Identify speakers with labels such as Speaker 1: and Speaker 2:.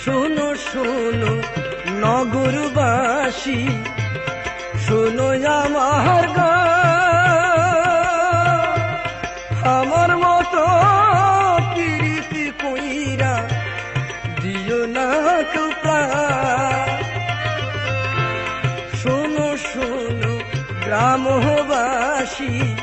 Speaker 1: শোনো শোনো নগরবাসী, শোনো আমার গান। আমার মতো প্রীতি কইরা দিও না কেউ প্রাণ। শোনো শোনো গ্রামবাসী,